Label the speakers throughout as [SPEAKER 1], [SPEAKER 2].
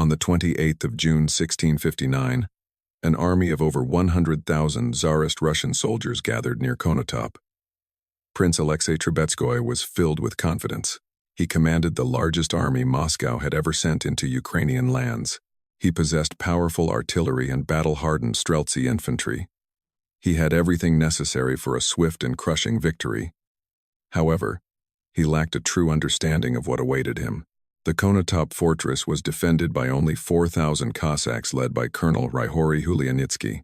[SPEAKER 1] On the 28th of June 1659, an army of over 100,000 Tsarist Russian soldiers gathered near Konotop. Prince Alexey Trubetskoy was filled with confidence. He commanded the largest army Moscow had ever sent into Ukrainian lands. He possessed powerful artillery and battle-hardened Streltsy infantry. He had everything necessary for a swift and crushing victory. However, he lacked a true understanding of what awaited him. The Konotop fortress was defended by only 4,000 Cossacks led by Colonel Ryhory Hulianitsky.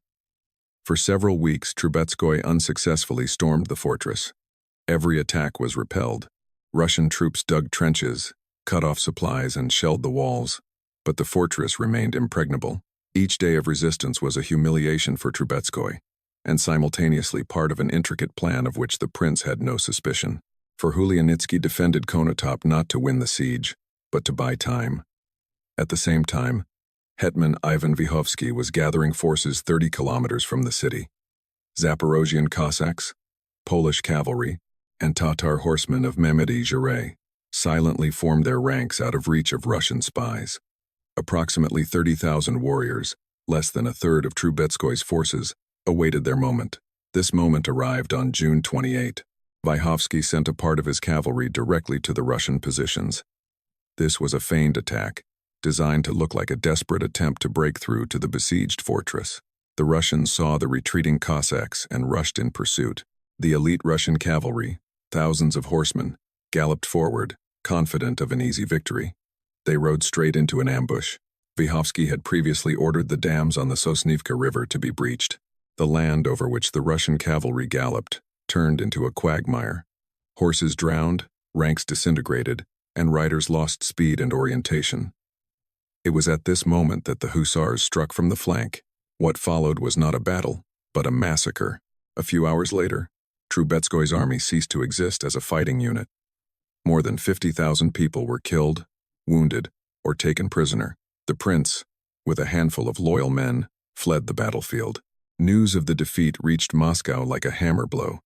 [SPEAKER 1] For several weeks, Trubetskoy unsuccessfully stormed the fortress. Every attack was repelled. Russian troops dug trenches, cut off supplies, and shelled the walls. But the fortress remained impregnable. Each day of resistance was a humiliation for Trubetskoy, and simultaneously part of an intricate plan of which the prince had no suspicion. For Hulianitsky defended Konotop not to win the siege, but to buy time. At the same time, Hetman Ivan Vyhovsky was gathering forces 30 kilometers from the city. Zaporozhian Cossacks, Polish cavalry, and Tatar horsemen of Mehmedi-Jure silently formed their ranks out of reach of Russian spies. Approximately 30,000 warriors, less than a third of Trubetskoy's forces, awaited their moment. This moment arrived on June 28. Vyhovsky sent a part of his cavalry directly to the Russian positions. This was a feigned attack, designed to look like a desperate attempt to break through to the besieged fortress. The Russians saw the retreating Cossacks and rushed in pursuit. The elite Russian cavalry, thousands of horsemen, galloped forward, confident of an easy victory. They rode straight into an ambush. Vyhovsky had previously ordered the dams on the Sosnivka River to be breached. The land over which the Russian cavalry galloped turned into a quagmire. Horses drowned, ranks disintegrated, and riders lost speed and orientation. It was at this moment that the Hussars struck from the flank. What followed was not a battle, but a massacre. A few hours later, Trubetskoy's army ceased to exist as a fighting unit. More than 50,000 people were killed, wounded, or taken prisoner. The prince, with a handful of loyal men, fled the battlefield. News of the defeat reached Moscow like a hammer blow.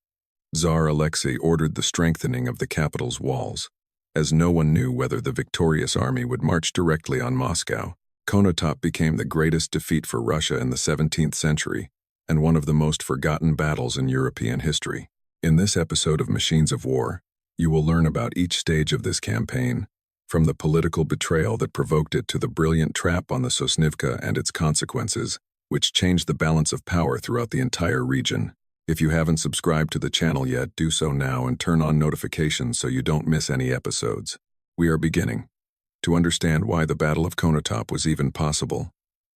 [SPEAKER 1] Tsar Alexei ordered the strengthening of the capital's walls. As no one knew whether the victorious army would march directly on Moscow, Konotop became the greatest defeat for Russia in the 17th century, and one of the most forgotten battles in European history. In this episode of Machines of War, you will learn about each stage of this campaign, from the political betrayal that provoked it to the brilliant trap on the Sosnivka and its consequences, which changed the balance of power throughout the entire region. If you haven't subscribed to the channel yet, do so now and turn on notifications so you don't miss any episodes. We are beginning. To understand why the Battle of Konotop was even possible,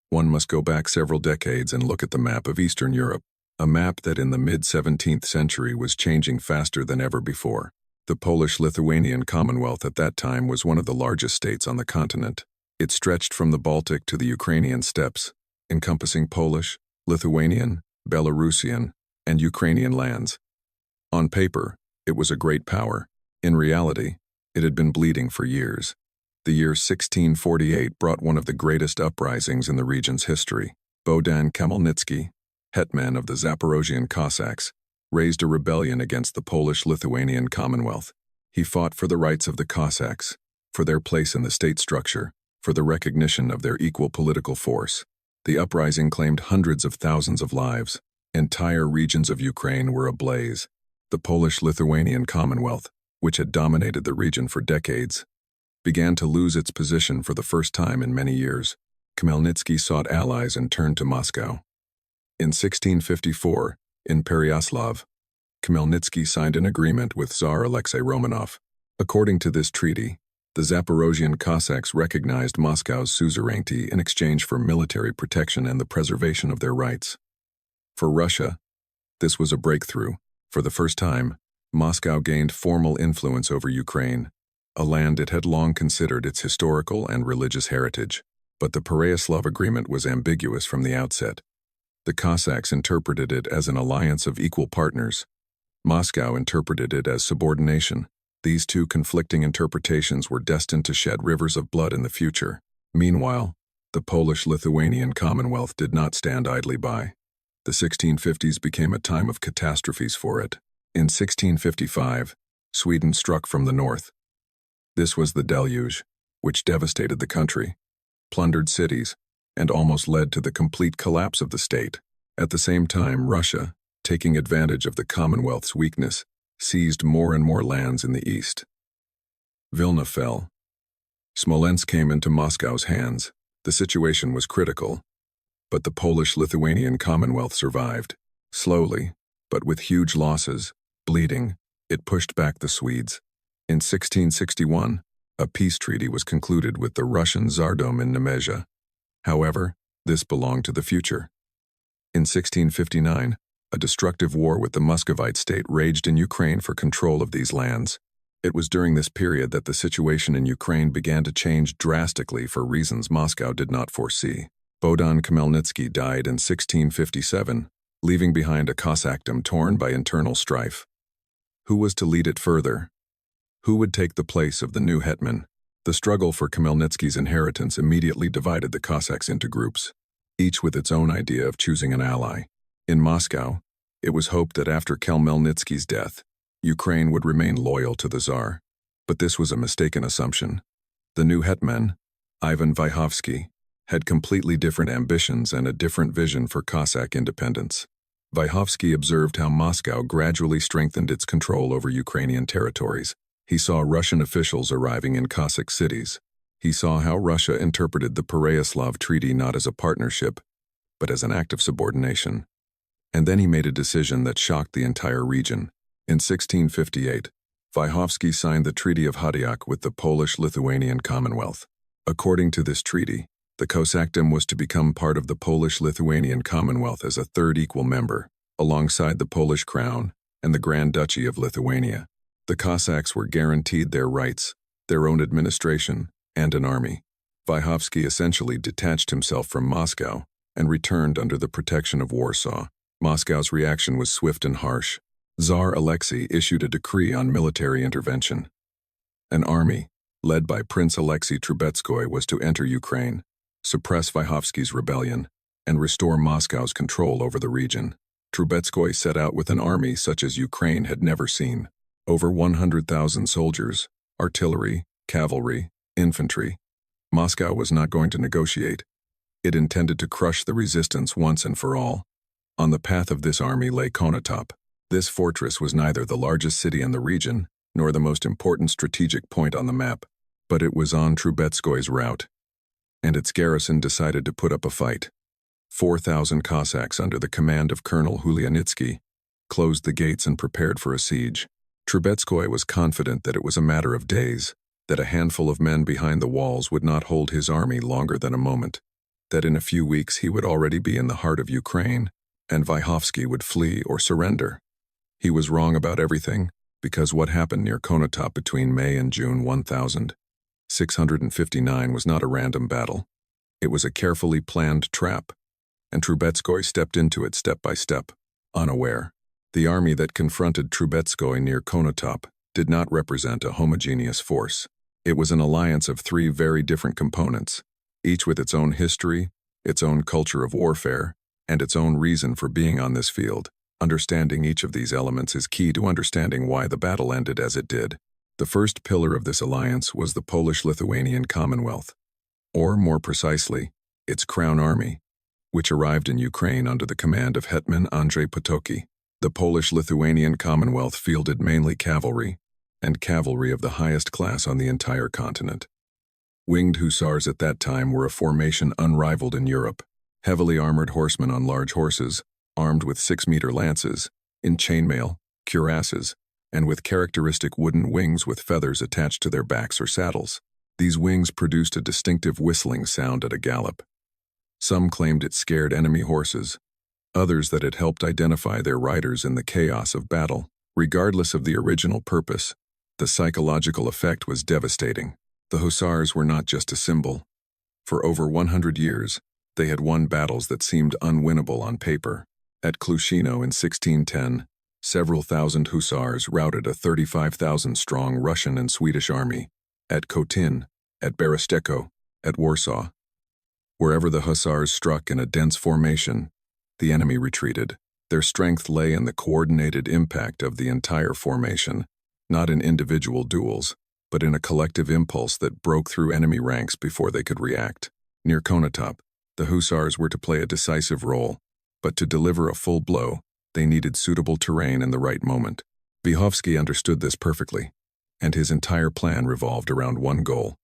[SPEAKER 1] one must go back several decades and look at the map of Eastern Europe, a map that in the mid-17th century was changing faster than ever before. The Polish-Lithuanian Commonwealth at that time was one of the largest states on the continent. It stretched from the Baltic to the Ukrainian steppes, encompassing Polish, Lithuanian, Belarusian, and Ukrainian lands. On paper, it was a great power. In reality, it had been bleeding for years. The year 1648 brought one of the greatest uprisings in the region's history. Bohdan Khmelnytsky, hetman of the Zaporozhian Cossacks, raised a rebellion against the Polish-Lithuanian Commonwealth. He fought for the rights of the Cossacks, for their place in the state structure, for the recognition of their equal political force. The uprising claimed hundreds of thousands of lives. Entire regions of Ukraine were ablaze. The Polish-Lithuanian Commonwealth, which had dominated the region for decades, began to lose its position for the first time in many years. Khmelnytsky sought allies and turned to Moscow. In 1654, in Pereyaslav, Khmelnytsky signed an agreement with Tsar Alexei Romanov. According to this treaty, the Zaporozhian Cossacks recognized Moscow's suzerainty in exchange for military protection and the preservation of their rights. For Russia, this was a breakthrough. For the first time, Moscow gained formal influence over Ukraine, a land it had long considered its historical and religious heritage. But the Pereyaslav agreement was ambiguous from the outset. The Cossacks interpreted it as an alliance of equal partners. Moscow interpreted it as subordination. These two conflicting interpretations were destined to shed rivers of blood in the future. Meanwhile, the Polish-Lithuanian Commonwealth did not stand idly by. The 1650s became a time of catastrophes for it. In 1655, Sweden struck from the north. This was the deluge, which devastated the country. plundered cities, and almost led to the complete collapse of the state. At the same time, Russia, taking advantage of the Commonwealth's weakness, seized more and more lands in the east. Vilna fell. Smolensk came into Moscow's hands. The situation was critical, but the Polish-Lithuanian Commonwealth survived. Slowly, but with huge losses, bleeding, it pushed back the Swedes. In 1661, a peace treaty was concluded with the Russian Tsardom in Nemezha. However, this belonged to the future. In 1659, a destructive war with the Muscovite state raged in Ukraine for control of these lands. It was during this period that the situation in Ukraine began to change drastically for reasons Moscow did not foresee. Bohdan Khmelnytsky died in 1657, leaving behind a Cossackdom torn by internal strife. Who was to lead it further? Who would take the place of the new hetman? The struggle for Khmelnytsky's inheritance immediately divided the Cossacks into groups, each with its own idea of choosing an ally. In Moscow, it was hoped that after Khmelnytsky's death, Ukraine would remain loyal to the Tsar. But this was a mistaken assumption. The new hetman, Ivan Vyhovsky, had completely different ambitions and a different vision for Cossack independence. Vyhovsky observed how Moscow gradually strengthened its control over Ukrainian territories. He saw Russian officials arriving in Cossack cities. He saw how Russia interpreted the Pereyaslav Treaty not as a partnership, but as an act of subordination. And then he made a decision that shocked the entire region. In 1658, Vyhovsky signed the Treaty of Hadiak with the Polish-Lithuanian Commonwealth. According to this treaty, the Cossackdom was to become part of the Polish-Lithuanian Commonwealth as a third equal member, alongside the Polish Crown and the Grand Duchy of Lithuania. The Cossacks were guaranteed their rights, their own administration, and an army. Vyhovsky essentially detached himself from Moscow and returned under the protection of Warsaw. Moscow's reaction was swift and harsh. Tsar Alexei issued a decree on military intervention. An army, led by Prince Alexey Trubetskoy, was to enter Ukraine, suppress Vyhovsky's rebellion, and restore Moscow's control over the region. Trubetskoy set out with an army such as Ukraine had never seen. Over 100,000 soldiers, artillery, cavalry, infantry. Moscow was not going to negotiate. It intended to crush the resistance once and for all. On the path of this army lay Konotop. This fortress was neither the largest city in the region, nor the most important strategic point on the map, but it was on Trubetskoy's route, and its garrison decided to put up a fight. 4,000 Cossacks under the command of Colonel Hulyanitsky closed the gates and prepared for a siege. Trubetskoy was confident that it was a matter of days, that a handful of men behind the walls would not hold his army longer than a moment, that in a few weeks he would already be in the heart of Ukraine, and Vyhovsky would flee or surrender. He was wrong about everything, because what happened near Konotop between May and June 1659 was not a random battle. It was a carefully planned trap, and Trubetskoy stepped into it step by step, unaware. The army that confronted Trubetskoy near Konotop did not represent a homogeneous force. It was an alliance of three very different components, each with its own history, its own culture of warfare, and its own reason for being on this field. Understanding each of these elements is key to understanding why the battle ended as it did. The first pillar of this alliance was the Polish-Lithuanian Commonwealth, or more precisely, its crown army, which arrived in Ukraine under the command of Hetman Andrzej Potocki. The Polish-Lithuanian Commonwealth fielded mainly cavalry, and cavalry of the highest class on the entire continent. Winged Hussars at that time were a formation unrivaled in Europe, heavily armored horsemen on large horses, armed with 6-meter lances, in chainmail, cuirasses, and with characteristic wooden wings with feathers attached to their backs or saddles. These wings produced a distinctive whistling sound at a gallop. Some claimed it scared enemy horses, others that it helped identify their riders in the chaos of battle. Regardless of the original purpose, the psychological effect was devastating. The Hussars were not just a symbol. For over 100 years, they had won battles that seemed unwinnable on paper. At Klushino in 1610, several thousand Hussars routed a 35,000-strong Russian and Swedish army. At Kotin, at Berestechko, at Warsaw. Wherever the Hussars struck in a dense formation, the enemy retreated. Their strength lay in the coordinated impact of the entire formation, not in individual duels, but in a collective impulse that broke through enemy ranks before they could react. Near Konotop, the Hussars were to play a decisive role, but to deliver a full blow, they needed suitable terrain and the right moment. Vyhovsky understood this perfectly, and his entire plan revolved around one goal: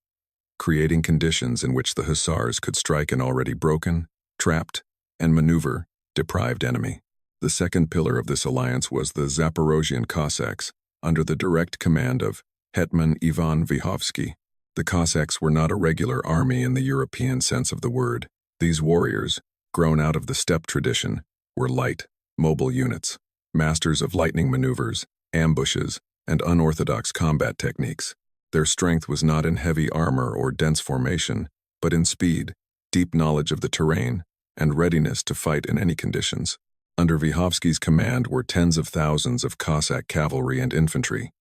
[SPEAKER 1] creating conditions in which the Hussars could strike an already broken, trapped, and maneuver-deprived enemy. The second pillar of this alliance was the Zaporozhian Cossacks, under the direct command of Hetman Ivan Vyhovsky. The Cossacks were not a regular army in the European sense of the word. These warriors, grown out of the steppe tradition, were light, mobile units, masters of lightning maneuvers, ambushes, and unorthodox combat techniques. Their strength was not in heavy armor or dense formation, but in speed, deep knowledge of the terrain, and readiness to fight in any conditions. Under Vyhovsky's command were tens of thousands of Cossack cavalry and infantry.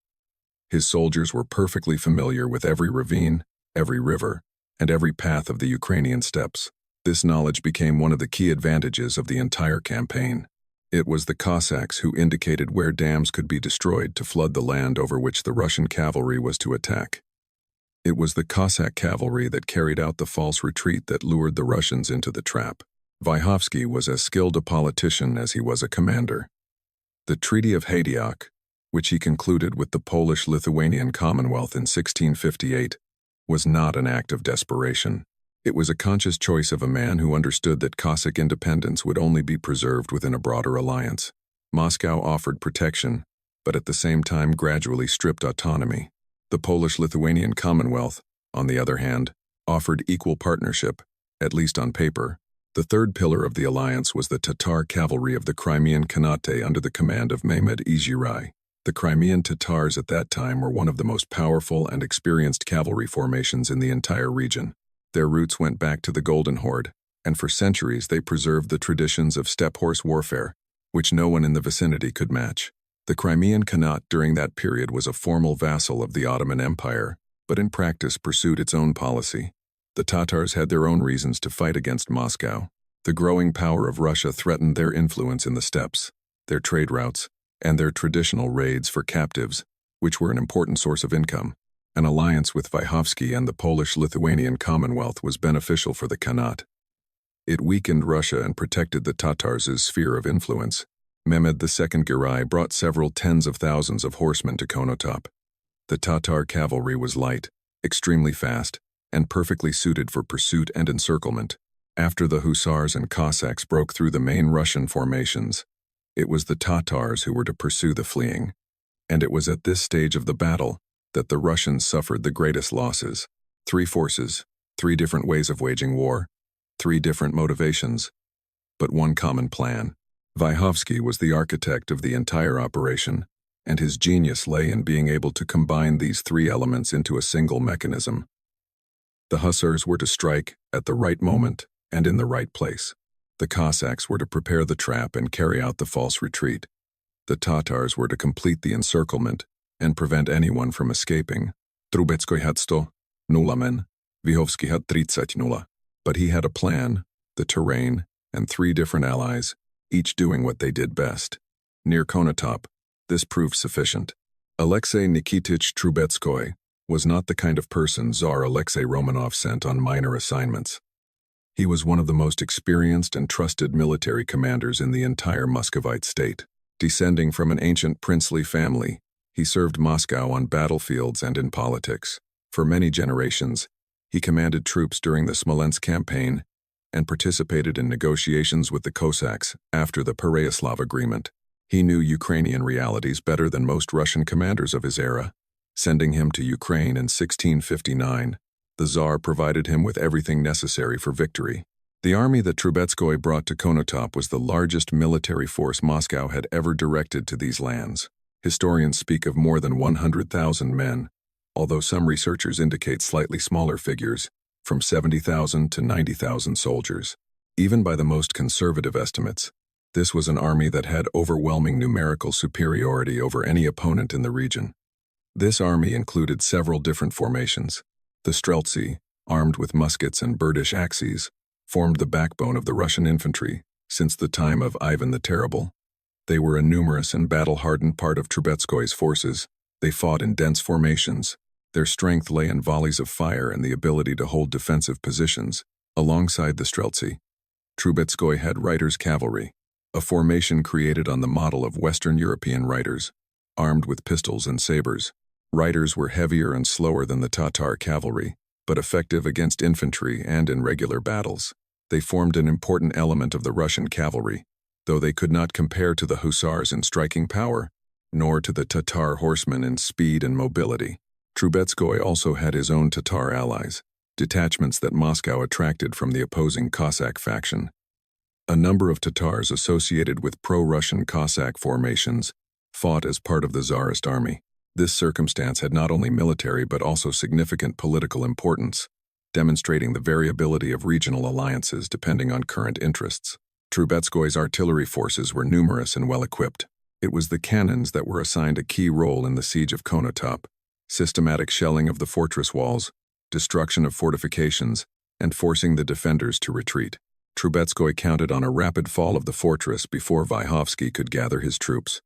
[SPEAKER 1] His soldiers were perfectly familiar with every ravine, every river, and every path of the Ukrainian steppes. This knowledge became one of the key advantages of the entire campaign. It was the Cossacks who indicated where dams could be destroyed to flood the land over which the Russian cavalry was to attack. It was the Cossack cavalry that carried out the false retreat that lured the Russians into the trap. Vyhovsky was as skilled a politician as he was a commander. The Treaty of Haidyak, which he concluded with the Polish-Lithuanian Commonwealth in 1658, was not an act of desperation. It was a conscious choice of a man who understood that Cossack independence would only be preserved within a broader alliance. Moscow offered protection, but at the same time gradually stripped autonomy. The Polish-Lithuanian Commonwealth, on the other hand, offered equal partnership, at least on paper. The third pillar of the alliance was the Tatar cavalry of the Crimean Tatar under the command of Mehmed Izhirai. The Crimean Tatars at that time were one of the most powerful and experienced cavalry formations in the entire region. Their roots went back to the Golden Horde, and for centuries they preserved the traditions of steppe horse warfare, which no one in the vicinity could match. The Crimean Khanate during that period was a formal vassal of the Ottoman Empire, but in practice pursued its own policy. The Tatars had their own reasons to fight against Moscow. The growing power of Russia threatened their influence in the steppes, their trade routes, and their traditional raids for captives, which were an important source of income. An alliance with Vyhovsky and the Polish-Lithuanian Commonwealth was beneficial for the Khanate. It weakened Russia and protected the Tatars' sphere of influence. Mehmed II Girai brought several tens of thousands of horsemen to Konotop. The Tatar cavalry was light, extremely fast, and perfectly suited for pursuit and encirclement. After the Hussars and Cossacks broke through the main Russian formations, it was the Tatars who were to pursue the fleeing. And it was at this stage of the battle that the Russians suffered the greatest losses. 3 forces, 3 different ways of waging war, 3 different motivations, but one common plan. Vyhovsky was the architect of the entire operation, and his genius lay in being able to combine these 3 elements into a single mechanism. The Hussars were to strike at the right moment and in the right place. The Cossacks were to prepare the trap and carry out the false retreat. The Tatars were to complete the encirclement and prevent anyone from escaping. Trubetskoy had 100 men, Vyhovsky had 30. But he had a plan, the terrain, and 3 different allies, each doing what they did best. Near Konotop, this proved sufficient. Alexey Nikitich Trubetskoy was not the kind of person Tsar Alexei Romanov sent on minor assignments. He was one of the most experienced and trusted military commanders in the entire Muscovite state. Descending from an ancient princely family, he served Moscow on battlefields and in politics. For many generations, he commanded troops during the Smolensk campaign and participated in negotiations with the Cossacks after the Pereyaslav Agreement. He knew Ukrainian realities better than most Russian commanders of his era. Sending him to Ukraine in 1659, the Tsar provided him with everything necessary for victory. The army that Trubetskoy brought to Konotop was the largest military force Moscow had ever directed to these lands. Historians speak of more than 100,000 men, although some researchers indicate slightly smaller figures, from 70,000 to 90,000 soldiers. Even by the most conservative estimates, this was an army that had overwhelming numerical superiority over any opponent in the region. This army included several different formations. The Streltsy, armed with muskets and birdish axes, formed the backbone of the Russian infantry since the time of Ivan the Terrible. They were a numerous and battle-hardened part of Trubetskoy's forces. They fought in dense formations. Their strength lay in volleys of fire and the ability to hold defensive positions, Alongside the Streltsy, Trubetskoy had Reiter's cavalry, a formation created on the model of Western European reiters, armed with pistols and sabers. Reiters were heavier and slower than the Tatar cavalry, but effective against infantry and in regular battles. They formed an important element of the Russian cavalry, though they could not compare to the hussars in striking power, nor to the Tatar horsemen in speed and mobility. Trubetskoy also had his own Tatar allies, detachments that Moscow attracted from the opposing Cossack faction. A number of Tatars associated with pro-Russian Cossack formations fought as part of the Tsarist army. This circumstance had not only military but also significant political importance, demonstrating the variability of regional alliances depending on current interests. Trubetskoy's artillery forces were numerous and well-equipped. It was the cannons that were assigned a key role in the siege of Konotop. Systematic shelling of the fortress walls, destruction of fortifications, and forcing the defenders to retreat. Trubetskoy counted on a rapid fall of the fortress before Vyhovsky could gather his troops.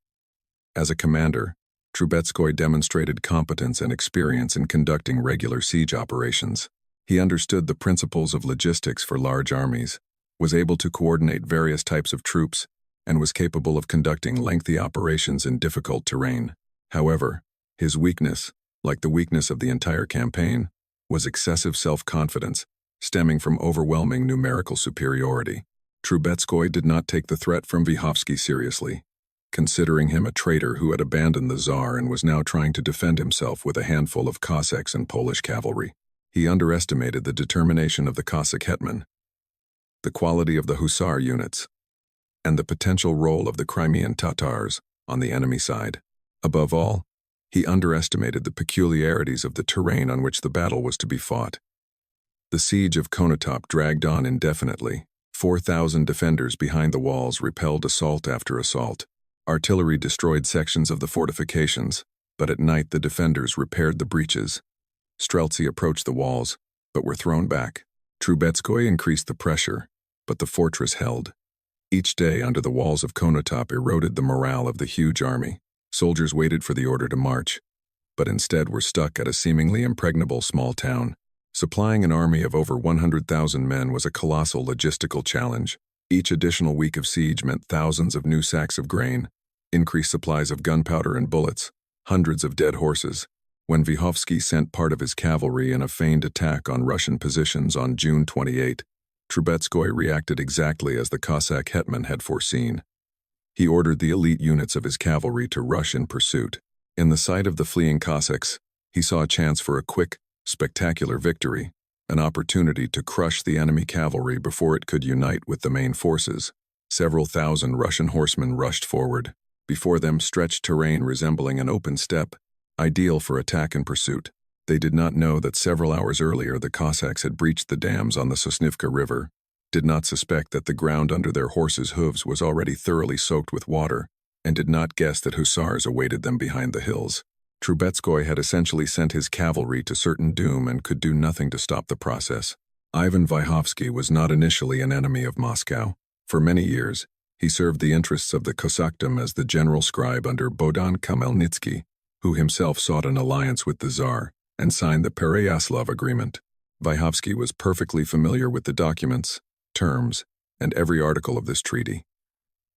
[SPEAKER 1] As a commander, Trubetskoy demonstrated competence and experience in conducting regular siege operations. He understood the principles of logistics for large armies, was able to coordinate various types of troops, and was capable of conducting lengthy operations in difficult terrain. However, his weakness, like the weakness of the entire campaign, was excessive self-confidence, stemming from overwhelming numerical superiority. Trubetskoy did not take the threat from Vyhovsky seriously, considering him a traitor who had abandoned the Tsar and was now trying to defend himself with a handful of Cossacks and Polish cavalry. He underestimated the determination of the Cossack hetman, the quality of the hussar units, and the potential role of the Crimean Tatars on the enemy side. Above all, he underestimated the peculiarities of the terrain on which the battle was to be fought. The siege of Konotop dragged on indefinitely. 4,000 defenders behind the walls repelled assault after assault. Artillery destroyed sections of the fortifications, but at night the defenders repaired the breaches. Streltsy approached the walls, but were thrown back. Trubetskoy increased the pressure, but the fortress held. Each day under the walls of Konotop eroded the morale of the huge army. Soldiers waited for the order to march, but instead were stuck at a seemingly impregnable small town. Supplying an army of over 100,000 men was a colossal logistical challenge. Each additional week of siege meant thousands of new sacks of grain, increased supplies of gunpowder and bullets, hundreds of dead horses. When Vyhovsky sent part of his cavalry in a feigned attack on Russian positions on June 28, Trubetskoy reacted exactly as the Cossack hetman had foreseen. He ordered the elite units of his cavalry to rush in pursuit. In the sight of the fleeing Cossacks, he saw a chance for a quick, spectacular victory, an opportunity to crush the enemy cavalry before it could unite with the main forces. Several thousand Russian horsemen rushed forward. Before them stretched terrain resembling an open steppe, ideal for attack and pursuit. They did not know that several hours earlier the Cossacks had breached the dams on the Sosnivka River, did not suspect that the ground under their horses' hooves was already thoroughly soaked with water, and did not guess that hussars awaited them behind the hills. Trubetskoy had essentially sent his cavalry to certain doom and could do nothing to stop the process. Ivan Vyhovsky was not initially an enemy of Moscow. For many years, he served the interests of the Cossackdom as the general scribe under Bohdan Khmelnytsky, who himself sought an alliance with the Tsar and signed the Pereyaslav Agreement. Vyhovsky was perfectly familiar with the documents, terms, and every article of this treaty.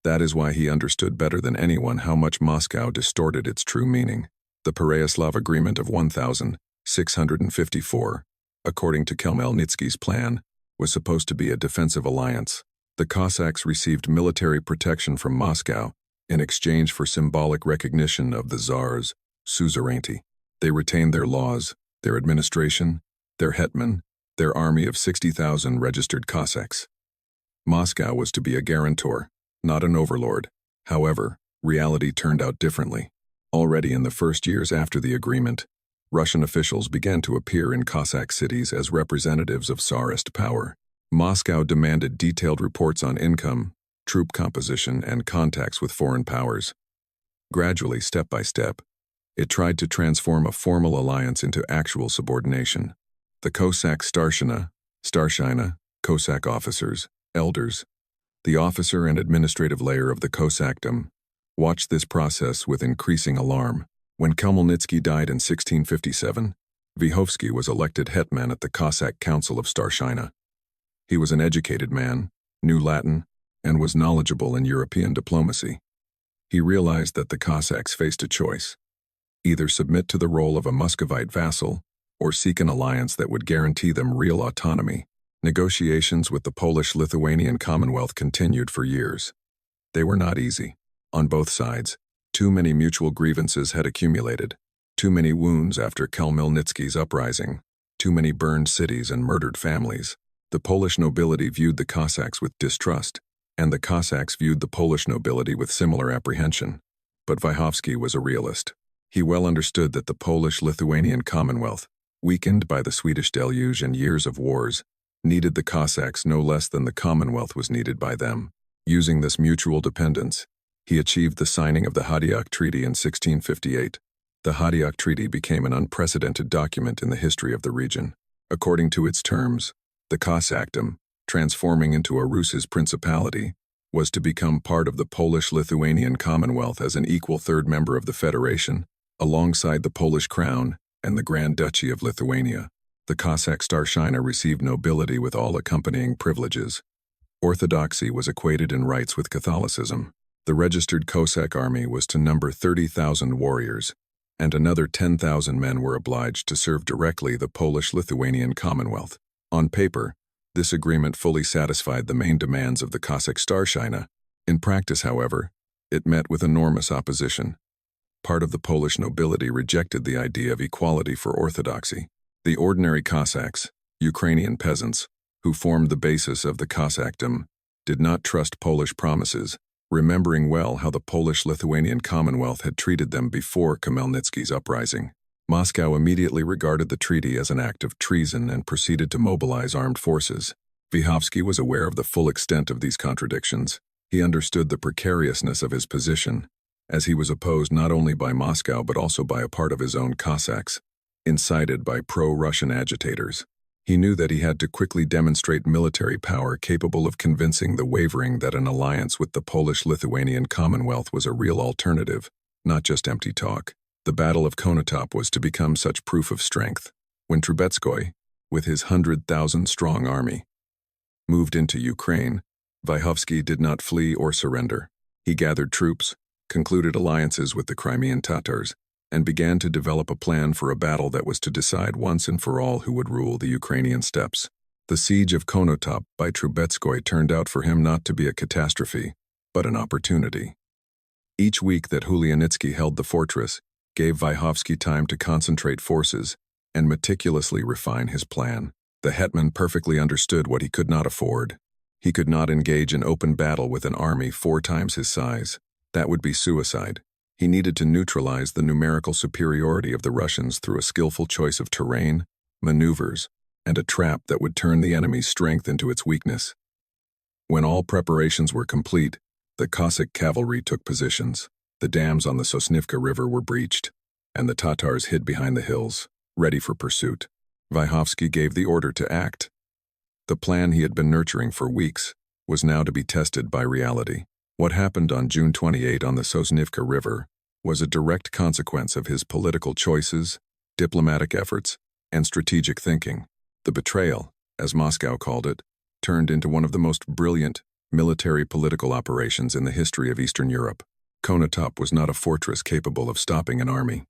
[SPEAKER 1] That is why he understood better than anyone how much Moscow distorted its true meaning. The Pereyaslav Agreement of 1654, according to Khmelnytsky's plan, was supposed to be a defensive alliance. The Cossacks received military protection from Moscow in exchange for symbolic recognition of the Tsar's suzerainty. They retained their laws, their administration, their hetman, their army of 60,000 registered Cossacks. Moscow was to be a guarantor, not an overlord. However, reality turned out differently. Already in the first years after the agreement, Russian officials began to appear in Cossack cities as representatives of Tsarist power. Moscow demanded detailed reports on income, troop composition, and contacts with foreign powers. Gradually, step by step, it tried to transform a formal alliance into actual subordination. The Cossack starshina, Cossack officers, elders, the officer and administrative layer of the Cossackdom, watched this process with increasing alarm. When Khmelnytsky died in 1657, Vyhovsky was elected hetman at the Cossack Council of Starshina. He was an educated man, knew Latin, and was knowledgeable in European diplomacy. He realized that the Cossacks faced a choice: either submit to the role of a Muscovite vassal or seek an alliance that would guarantee them real autonomy. Negotiations with the Polish-Lithuanian Commonwealth continued for years. They were not easy. On both sides, too many mutual grievances had accumulated, too many wounds after Khmelnytsky's uprising, too many burned cities and murdered families. The Polish nobility viewed the Cossacks with distrust, and the Cossacks viewed the Polish nobility with similar apprehension. But Vyhovsky was a realist. He well understood that the Polish-Lithuanian Commonwealth, weakened by the Swedish deluge and years of wars, needed the Cossacks no less than the Commonwealth was needed by them. Using this mutual dependence, he achieved the signing of the Hadiak Treaty in 1658. The Hadiak Treaty became an unprecedented document in the history of the region. According to its terms, the Cossackdom, transforming into a Rus's principality, was to become part of the Polish-Lithuanian Commonwealth as an equal third member of the Federation, alongside the Polish Crown and the Grand Duchy of Lithuania. The Cossack Starshina received nobility with all accompanying privileges. Orthodoxy was equated in rights with Catholicism. The registered Cossack army was to number 30,000 warriors, and another 10,000 men were obliged to serve directly the Polish-Lithuanian Commonwealth. On paper, this agreement fully satisfied the main demands of the Cossack Starshina. In practice, however, it met with enormous opposition. Part of the Polish nobility rejected the idea of equality for orthodoxy. The ordinary Cossacks, Ukrainian peasants, who formed the basis of the Cossackdom, did not trust Polish promises, remembering well how the Polish-Lithuanian Commonwealth had treated them before Khmelnytsky's uprising. Moscow immediately regarded the treaty as an act of treason and proceeded to mobilize armed forces. Vyhovsky was aware of the full extent of these contradictions. He understood the precariousness of his position, as he was opposed not only by Moscow but also by a part of his own Cossacks, incited by pro-Russian agitators. He knew that he had to quickly demonstrate military power capable of convincing the wavering that an alliance with the Polish-Lithuanian Commonwealth was a real alternative, not just empty talk. The Battle of Konotop was to become such proof of strength. When Trubetskoy, with his 100,000-strong army, moved into Ukraine, Vyhovsky did not flee or surrender. He gathered troops, concluded alliances with the Crimean Tatars, and began to develop a plan for a battle that was to decide once and for all who would rule the Ukrainian steppes. The siege of Konotop by Trubetskoy turned out for him not to be a catastrophe, but an opportunity. Each week that Khmelnytsky held the fortress gave Vyhovsky time to concentrate forces and meticulously refine his plan. The hetman perfectly understood what he could not afford. He could not engage in open battle with an army 4 times his size. That would be suicide. He needed to neutralize the numerical superiority of the Russians through a skillful choice of terrain, maneuvers, and a trap that would turn the enemy's strength into its weakness. When all preparations were complete, the Cossack cavalry took positions. The dams on the Sosnivka River were breached, and the Tatars hid behind the hills, ready for pursuit. Vyhovsky gave the order to act. The plan he had been nurturing for weeks was now to be tested by reality. What happened on June 28 on the Sosnivka River was a direct consequence of his political choices, diplomatic efforts, and strategic thinking. The betrayal, as Moscow called it, turned into one of the most brilliant military political operations in the history of Eastern Europe. Konotop was not a fortress capable of stopping an army.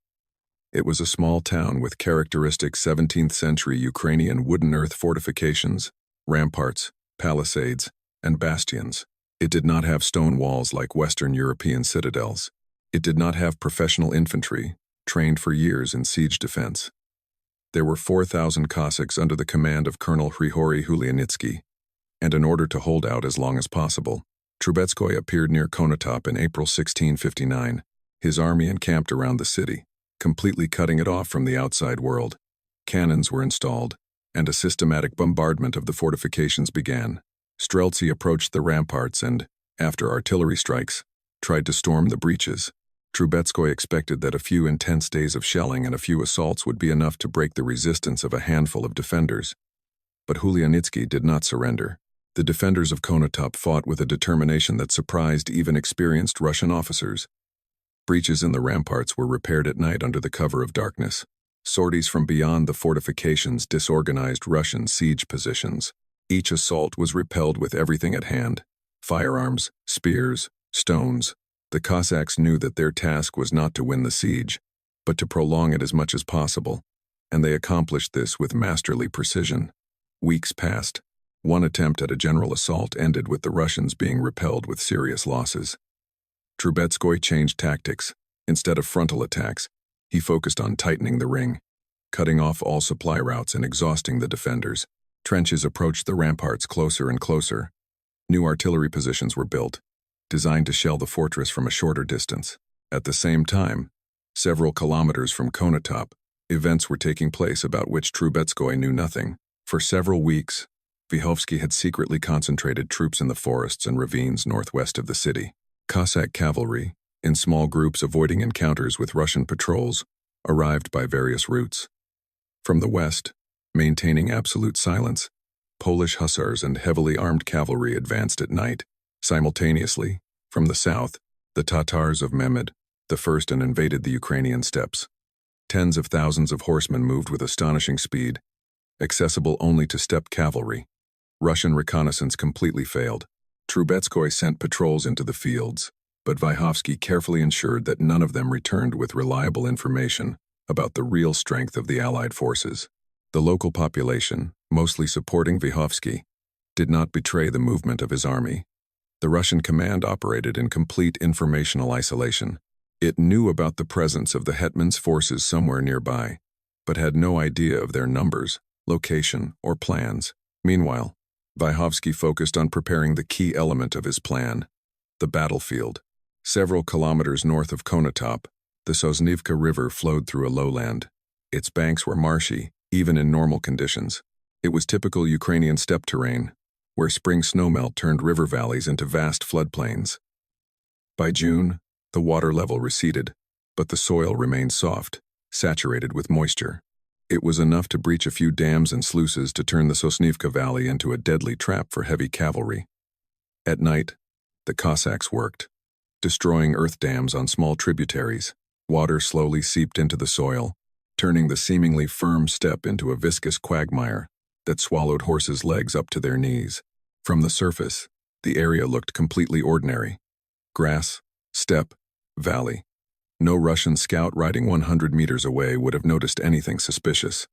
[SPEAKER 1] It was a small town with characteristic 17th-century Ukrainian wooden-earth fortifications, ramparts, palisades, and bastions. It did not have stone walls like Western European citadels. It did not have professional infantry, trained for years in siege defense. There were 4,000 Cossacks under the command of Colonel Hryhory Khmelnytsky, and in order to hold out as long as possible, Trubetskoy appeared near Konotop in April 1659. His army encamped around the city, completely cutting it off from the outside world. Cannons were installed, and a systematic bombardment of the fortifications began. Streltsy approached the ramparts and, after artillery strikes, tried to storm the breaches. Trubetskoy expected that a few intense days of shelling and a few assaults would be enough to break the resistance of a handful of defenders. But Khmelnytsky did not surrender. The defenders of Konotop fought with a determination that surprised even experienced Russian officers. Breaches in the ramparts were repaired at night under the cover of darkness. Sorties from beyond the fortifications disorganized Russian siege positions. Each assault was repelled with everything at hand: firearms, spears, stones. The Cossacks knew that their task was not to win the siege, but to prolong it as much as possible, and they accomplished this with masterly precision. Weeks passed. One attempt at a general assault ended with the Russians being repelled with serious losses. Trubetskoy changed tactics. Instead of frontal attacks, he focused on tightening the ring, cutting off all supply routes and exhausting the defenders. Trenches approached the ramparts closer and closer. New artillery positions were built, designed to shell the fortress from a shorter distance. At the same time, several kilometers from Konotop, events were taking place about which Trubetskoy knew nothing. For several weeks, Vyhovsky had secretly concentrated troops in the forests and ravines northwest of the city. Cossack cavalry, in small groups avoiding encounters with Russian patrols, arrived by various routes. From the west, maintaining absolute silence, Polish hussars and heavily armed cavalry advanced at night. Simultaneously, from the south, the Tatars of Mehmed I invaded the Ukrainian steppes. Tens of thousands of horsemen moved with astonishing speed, accessible only to steppe cavalry. Russian reconnaissance completely failed. Trubetskoy sent patrols into the fields, but Vyhovsky carefully ensured that none of them returned with reliable information about the real strength of the Allied forces. The local population, mostly supporting Vyhovsky, did not betray the movement of his army. The Russian command operated in complete informational isolation. It knew about the presence of the hetman's forces somewhere nearby, but had no idea of their numbers, location, or plans. Meanwhile, Vyhovsky focused on preparing the key element of his plan: the battlefield. Several kilometers north of Konotop, the Sosnivka River flowed through a lowland. Its banks were marshy, even in normal conditions. It was typical Ukrainian steppe terrain, where spring snowmelt turned river valleys into vast floodplains. By June, the water level receded, but the soil remained soft, saturated with moisture. It was enough to breach a few dams and sluices to turn the Sosnivka Valley into a deadly trap for heavy cavalry. At night, the Cossacks worked, destroying earth dams on small tributaries. Water slowly seeped into the soil, turning the seemingly firm steppe into a viscous quagmire that swallowed horses' legs up to their knees. From the surface, the area looked completely ordinary: grass, steppe, valley. No Russian scout riding 100 meters away would have noticed anything suspicious.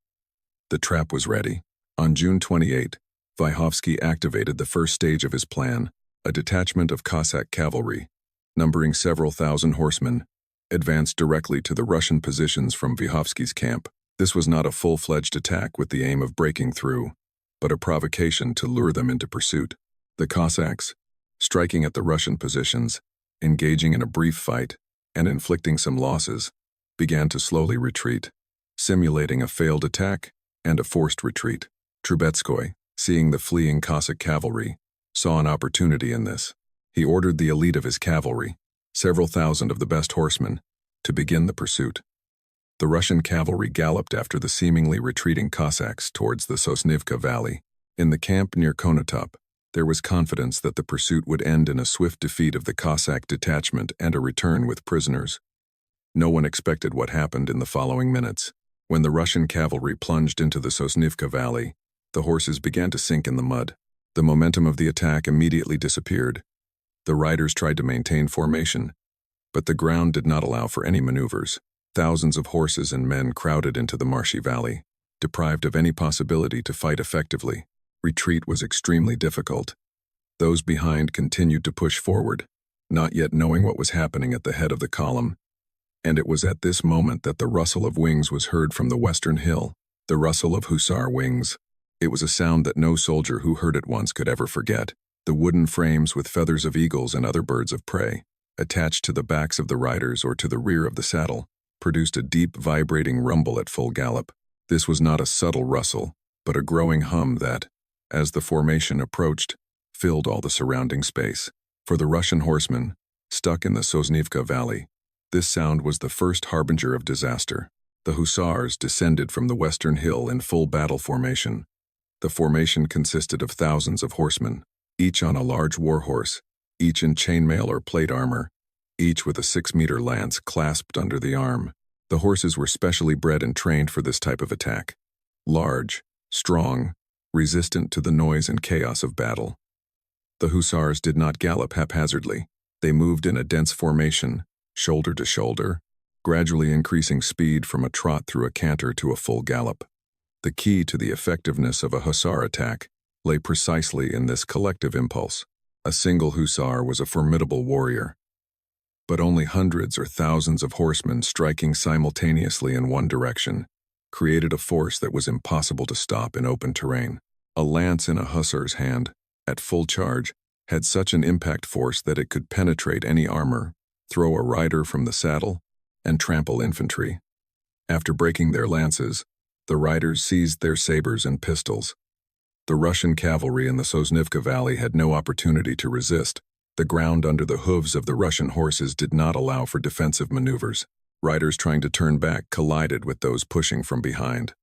[SPEAKER 1] The trap was ready. On June 28, Vyhovsky activated the first stage of his plan: a detachment of Cossack cavalry, numbering several thousand horsemen, advanced directly to the Russian positions from Vyhovsky's camp. This was not a full-fledged attack with the aim of breaking through, but a provocation to lure them into pursuit. The Cossacks, striking at the Russian positions, engaging in a brief fight, and inflicting some losses, began to slowly retreat, simulating a failed attack and a forced retreat. Trubetskoy, seeing the fleeing Cossack cavalry, saw an opportunity in this. He ordered the elite of his cavalry, several thousand of the best horsemen, to begin the pursuit. The Russian cavalry galloped after the seemingly retreating Cossacks towards the Sosnivka Valley. In the camp near Konotop, there was confidence that the pursuit would end in a swift defeat of the Cossack detachment and a return with prisoners. No one expected what happened in the following minutes. When the Russian cavalry plunged into the Sosnivka Valley, the horses began to sink in the mud. The momentum of the attack immediately disappeared. The riders tried to maintain formation, but the ground did not allow for any maneuvers. Thousands of horses and men crowded into the marshy valley, deprived of any possibility to fight effectively. Retreat was extremely difficult. Those behind continued to push forward, not yet knowing what was happening at the head of the column. And it was at this moment that the rustle of wings was heard from the western hill, the rustle of hussar wings. It was a sound that no soldier who heard it once could ever forget. The wooden frames with feathers of eagles and other birds of prey, attached to the backs of the riders or to the rear of the saddle, produced a deep, vibrating rumble at full gallop. This was not a subtle rustle, but a growing hum that, as the formation approached, filled all the surrounding space. For the Russian horsemen, stuck in the Sosnivka Valley, this sound was the first harbinger of disaster. The hussars descended from the western hill in full battle formation. The formation consisted of thousands of horsemen, each on a large war horse, each in chainmail or plate armor, each with a 6-meter lance clasped under the arm. The horses were specially bred and trained for this type of attack. Large, strong, resistant to the noise and chaos of battle. The hussars did not gallop haphazardly. They moved in a dense formation, shoulder to shoulder, gradually increasing speed from a trot through a canter to a full gallop. The key to the effectiveness of a hussar attack lay precisely in this collective impulse. A single hussar was a formidable warrior, but only hundreds or thousands of horsemen striking simultaneously in one direction created a force that was impossible to stop in open terrain. A lance in a hussar's hand, at full charge, had such an impact force that it could penetrate any armor, throw a rider from the saddle, and trample infantry. After breaking their lances, the riders seized their sabers and pistols. The Russian cavalry in the Sosnivka Valley had no opportunity to resist. The ground under the hooves of the Russian horses did not allow for defensive maneuvers. Riders trying to turn back collided with those pushing from behind.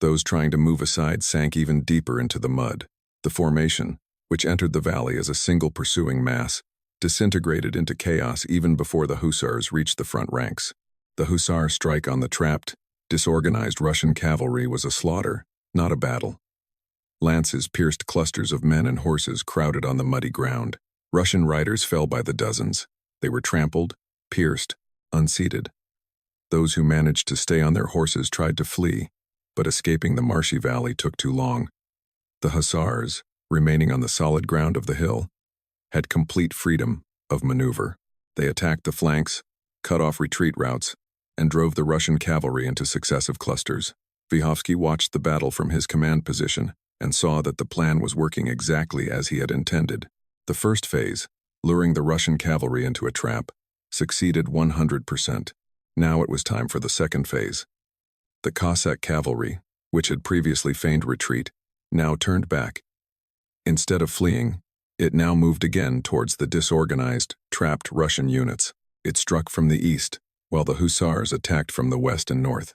[SPEAKER 1] Those trying to move aside sank even deeper into the mud. The formation, which entered the valley as a single pursuing mass, disintegrated into chaos even before the hussars reached the front ranks. The hussar strike on the trapped, disorganized Russian cavalry was a slaughter, not a battle. Lances pierced clusters of men and horses crowded on the muddy ground. Russian riders fell by the dozens. They were trampled, pierced, unseated. Those who managed to stay on their horses tried to flee, but escaping the marshy valley took too long. The hussars, remaining on the solid ground of the hill, had complete freedom of maneuver. They attacked the flanks, cut off retreat routes, and drove the Russian cavalry into successive clusters. Vyhovsky watched the battle from his command position and saw that the plan was working exactly as he had intended. The first phase, luring the Russian cavalry into a trap, succeeded 100%. Now it was time for the second phase. The Cossack cavalry, which had previously feigned retreat, now turned back. Instead of fleeing, it now moved again towards the disorganized, trapped Russian units. It struck from the east, while the hussars attacked from the west and north.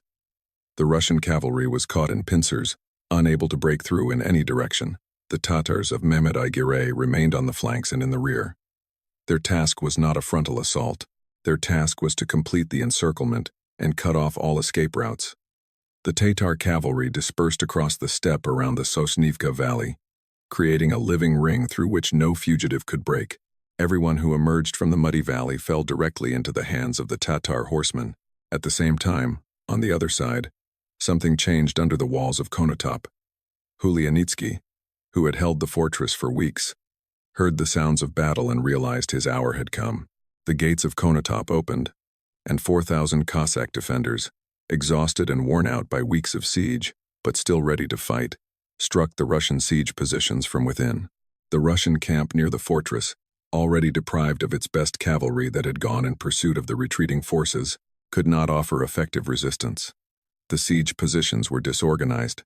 [SPEAKER 1] The Russian cavalry was caught in pincers, unable to break through in any direction. The Tatars of Mehmed I Giray remained on the flanks and in the rear. Their task was not a frontal assault. Their task was to complete the encirclement and cut off all escape routes. The Tatar cavalry dispersed across the steppe around the Sosnivka Valley, creating a living ring through which no fugitive could break. Everyone who emerged from the muddy valley fell directly into the hands of the Tatar horsemen. At the same time, on the other side, something changed under the walls of Konotop. Hulyanitsky, who had held the fortress for weeks, heard the sounds of battle and realized his hour had come. The gates of Konotop opened, and 4,000 Cossack defenders, exhausted and worn out by weeks of siege, but still ready to fight, struck the Russian siege positions from within. The Russian camp near the fortress, already deprived of its best cavalry that had gone in pursuit of the retreating forces, could not offer effective resistance. The siege positions were disorganized.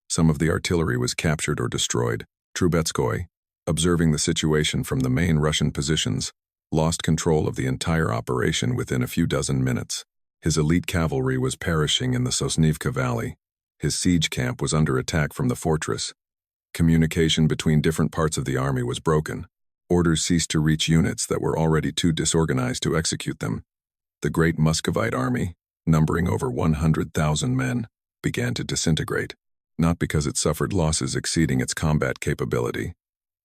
[SPEAKER 1] Some of the artillery was captured or destroyed. Trubetskoy, observing the situation from the main Russian positions, lost control of the entire operation within a few dozen minutes. His elite cavalry was perishing in the Sosnivka Valley. His siege camp was under attack from the fortress. Communication between different parts of the army was broken. Orders ceased to reach units that were already too disorganized to execute them. The great Muscovite army, numbering over 100,000 men, began to disintegrate, not because it suffered losses exceeding its combat capability.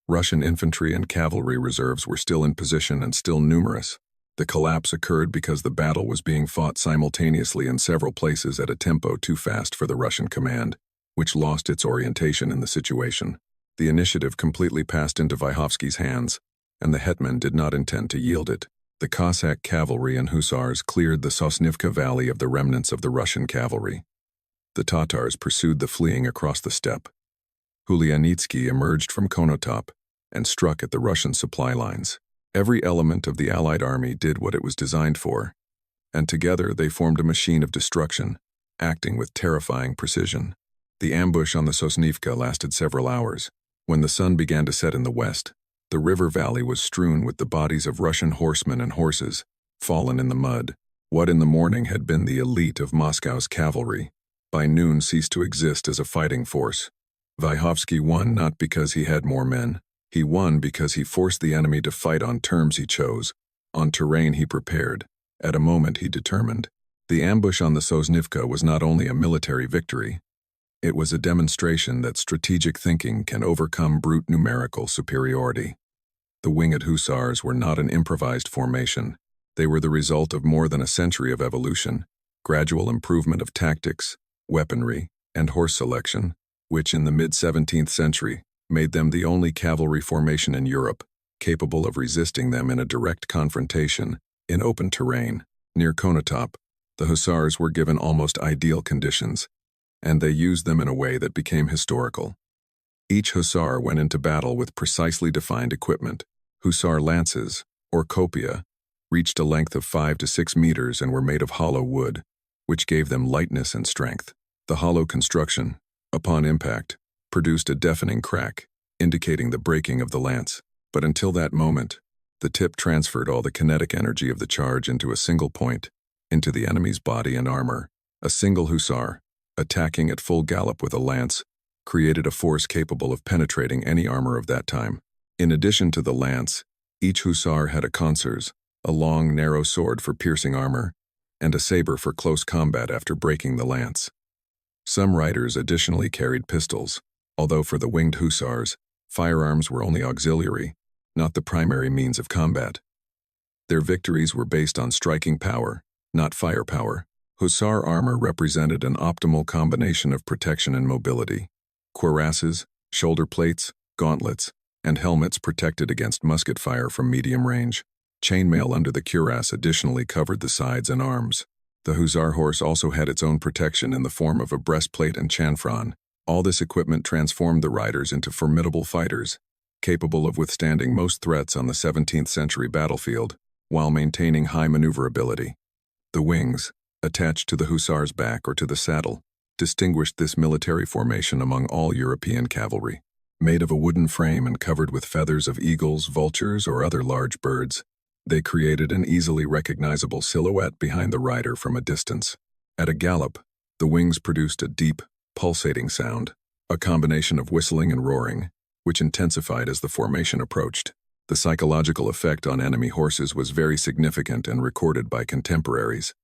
[SPEAKER 1] Russian infantry and cavalry reserves were still in position and still numerous. The collapse occurred because the battle was being fought simultaneously in several places at a tempo too fast for the Russian command, which lost its orientation in the situation. The initiative completely passed into Vyhovsky's hands, and the hetman did not intend to yield it. The Cossack cavalry and hussars cleared the Sosnivka Valley of the remnants of the Russian cavalry. The Tatars pursued the fleeing across the steppe. Hulyanitsky emerged from Konotop and struck at the Russian supply lines. Every element of the Allied army did what it was designed for, and together they formed a machine of destruction, acting with terrifying precision. The ambush on the Sosnivka lasted several hours. When the sun began to set in the west, the river valley was strewn with the bodies of Russian horsemen and horses, fallen in the mud. What in the morning had been the elite of Moscow's cavalry, by noon ceased to exist as a fighting force. Vyhovsky won not because he had more men. He won because he forced the enemy to fight on terms he chose, on terrain he prepared, at a moment he determined. The ambush on the Sosnivka was not only a military victory, It was a demonstration that strategic thinking can overcome brute numerical superiority. The Winged Hussars were not an improvised formation. They were the result of more than a century of evolution, gradual improvement of tactics, weaponry, and horse selection, which in the mid-17th century made them the only cavalry formation in Europe capable of resisting them in a direct confrontation in open terrain. Near Konotop, the Hussars were given almost ideal conditions, and they used them in a way that became historical. Each Hussar went into battle with precisely defined equipment. Hussar lances, or copia, reached a length of 5 to 6 meters and were made of hollow wood, which gave them lightness and strength. The hollow construction, upon impact, produced a deafening crack, indicating the breaking of the lance. But until that moment, the tip transferred all the kinetic energy of the charge into a single point, into the enemy's body and armor. A single Hussar, attacking at full gallop with a lance, created a force capable of penetrating any armor of that time. In addition to the lance, each Hussar had a corsars, a long, narrow sword for piercing armor, and a saber for close combat after breaking the lance. Some riders additionally carried pistols, although for the Winged Hussars, firearms were only auxiliary, not the primary means of combat. Their victories were based on striking power, not firepower. Hussar armor represented an optimal combination of protection and mobility. Cuirasses, shoulder plates, gauntlets, and helmets protected against musket fire from medium range. Chainmail under the cuirass additionally covered the sides and arms. The Hussar horse also had its own protection in the form of a breastplate and chanfron. All this equipment transformed the riders into formidable fighters, capable of withstanding most threats on the 17th century battlefield, while maintaining high maneuverability. The wings, attached to the Hussar's back or to the saddle, distinguished this military formation among all European cavalry. Made of a wooden frame and covered with feathers of eagles, vultures, or other large birds, they created an easily recognizable silhouette behind the rider from a distance. At a gallop, the wings produced a deep, pulsating sound, a combination of whistling and roaring, which intensified as the formation approached. The psychological effect on enemy horses was very significant and recorded by contemporaries.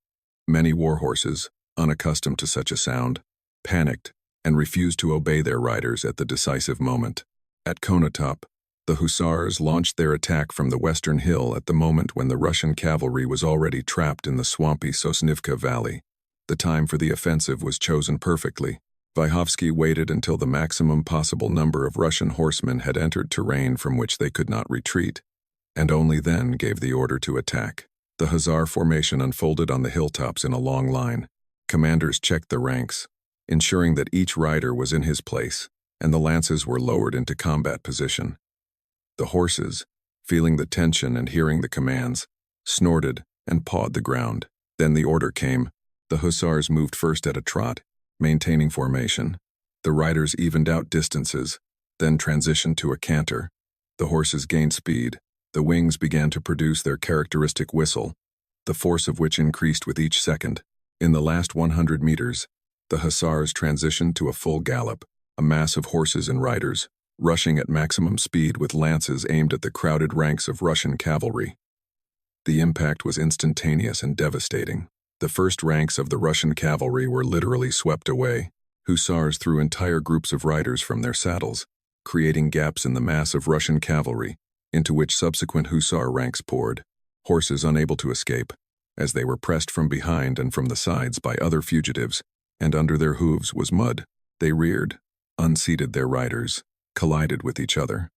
[SPEAKER 1] Many war horses, unaccustomed to such a sound, panicked and refused to obey their riders at the decisive moment. At Konotop, the Hussars launched their attack from the western hill at the moment when the Russian cavalry was already trapped in the swampy Sosnivka Valley. The time for the offensive was chosen perfectly. Vyhovsky waited until the maximum possible number of Russian horsemen had entered terrain from which they could not retreat, and only then gave the order to attack. The Hussar formation unfolded on the hilltops in a long line. Commanders checked the ranks, ensuring that each rider was in his place, and the lances were lowered into combat position. The horses, feeling the tension and hearing the commands, snorted and pawed the ground. Then the order came. The Hussars moved first at a trot, maintaining formation. The riders evened out distances, then transitioned to a canter. The horses gained speed. The wings began to produce their characteristic whistle, the force of which increased with each second. In the last 100 meters, the Hussars transitioned to a full gallop, a mass of horses and riders, rushing at maximum speed with lances aimed at the crowded ranks of Russian cavalry. The impact was instantaneous and devastating. The first ranks of the Russian cavalry were literally swept away. Hussars threw entire groups of riders from their saddles, creating gaps in the mass of Russian cavalry, into which subsequent Hussar ranks poured, horses unable to escape, as they were pressed from behind and from the sides by other fugitives, and under their hooves was mud. They reared, unseated their riders, collided with each other.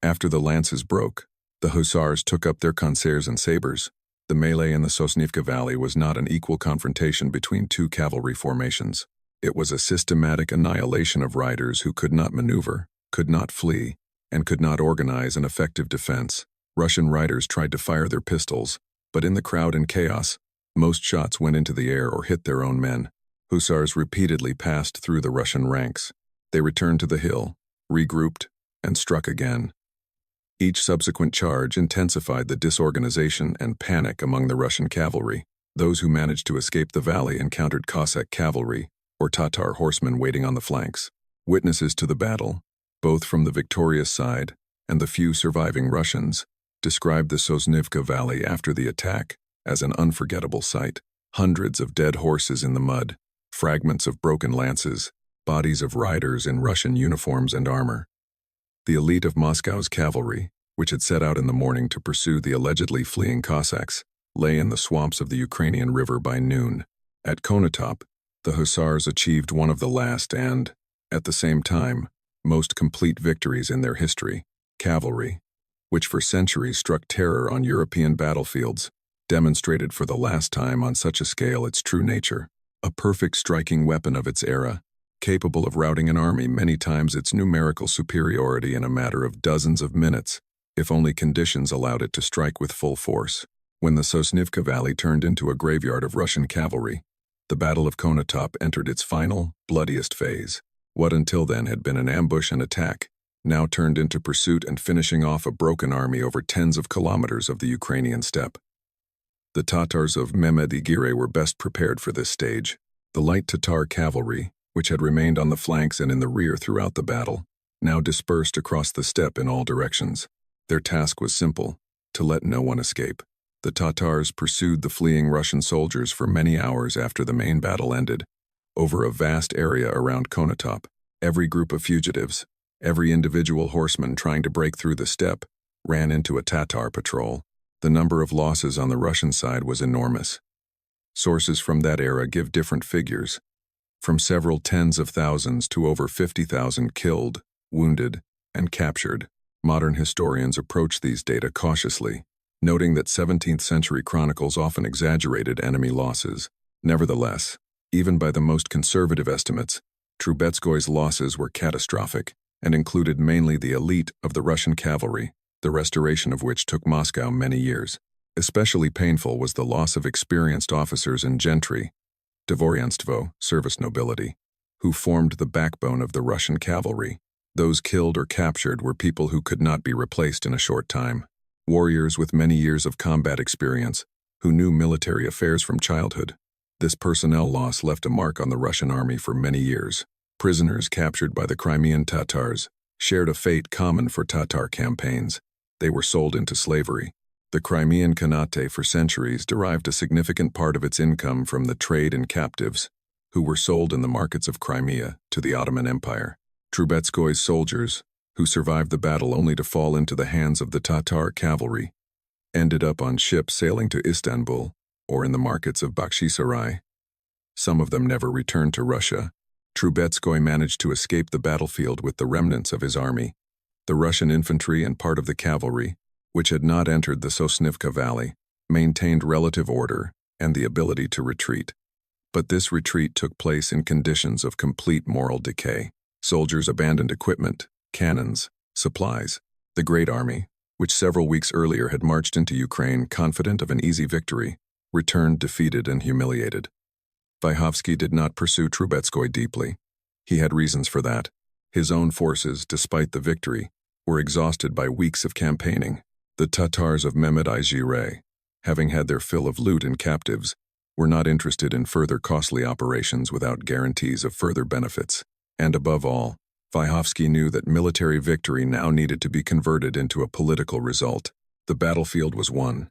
[SPEAKER 1] After the lances broke, the Hussars took up their corsars and sabers. The melee in the Sosnivka Valley was not an equal confrontation between two cavalry formations. It was a systematic annihilation of riders who could not maneuver, could not flee, and could not organize an effective defense. Russian riders tried to fire their pistols, but in the crowd and chaos, most shots went into the air or hit their own men. Hussars repeatedly passed through the Russian ranks. They returned to the hill, regrouped, and struck again. Each subsequent charge intensified the disorganization and panic among the Russian cavalry. Those who managed to escape the valley encountered Cossack cavalry, or Tatar horsemen waiting on the flanks. Witnesses to the battle, both from the victorious side and the few surviving Russians, described the Sosnivka Valley after the attack as an unforgettable sight. Hundreds of dead horses in the mud, fragments of broken lances, bodies of riders in Russian uniforms and armor. The elite of Moscow's cavalry, which had set out in the morning to pursue the allegedly fleeing Cossacks, lay in the swamps of the Ukrainian river by noon. At Konotop, the Hussars achieved one of the last and, at the same time, most complete victories in their history. Cavalry, which for centuries struck terror on European battlefields, demonstrated for the last time on such a scale its true nature. A perfect striking weapon of its era, capable of routing an army many times its numerical superiority in a matter of dozens of minutes, if only conditions allowed it to strike with full force. When the Sosnivka Valley turned into a graveyard of Russian cavalry, the Battle of Konotop entered its final, bloodiest phase. What until then had been an ambush and attack, now turned into pursuit and finishing off a broken army over tens of kilometers of the Ukrainian steppe. The Tatars of Mehmed Igire were best prepared for this stage. The light Tatar cavalry, which had remained on the flanks and in the rear throughout the battle, now dispersed across the steppe in all directions. Their task was simple: to let no one escape. The Tatars pursued the fleeing Russian soldiers for many hours after the main battle ended. Over a vast area around Konotop, every group of fugitives, every individual horseman trying to break through the steppe, ran into a Tatar patrol. The number of losses on the Russian side was enormous. Sources from that era give different figures, from several tens of thousands to over 50,000 killed, wounded, and captured. Modern historians approach these data cautiously, noting that 17th century chronicles often exaggerated enemy losses. Nevertheless, even by the most conservative estimates, Trubetskoy's losses were catastrophic and included mainly the elite of the Russian cavalry, the restoration of which took Moscow many years. Especially painful was the loss of experienced officers and gentry, dvoryanstvo, service nobility, who formed the backbone of the Russian cavalry. Those killed or captured were people who could not be replaced in a short time. Warriors with many years of combat experience, who knew military affairs from childhood. This personnel loss left a mark on the Russian army for many years. Prisoners captured by the Crimean Tatars shared a fate common for Tatar campaigns. They were sold into slavery. The Crimean Khanate for centuries derived a significant part of its income from the trade in captives, who were sold in the markets of Crimea to the Ottoman Empire. Trubetskoy's soldiers, who survived the battle only to fall into the hands of the Tatar cavalry, ended up on ships sailing to Istanbul or in the markets of Bakhchisarai. Some of them never returned to Russia. Trubetskoy managed to escape the battlefield with the remnants of his army. The Russian infantry and part of the cavalry, which had not entered the Sosnivka Valley, maintained relative order and the ability to retreat. But this retreat took place in conditions of complete moral decay. Soldiers abandoned equipment, cannons, supplies. The Great Army, which several weeks earlier had marched into Ukraine confident of an easy victory, returned defeated and humiliated. Vyhovsky did not pursue Trubetskoy deeply. He had reasons for that. His own forces, despite the victory, were exhausted by weeks of campaigning. The Tatars of Mehmed Igire, having had their fill of loot and captives, were not interested in further costly operations without guarantees of further benefits. And above all, Vyhovsky knew that military victory now needed to be converted into a political result. The battlefield was won.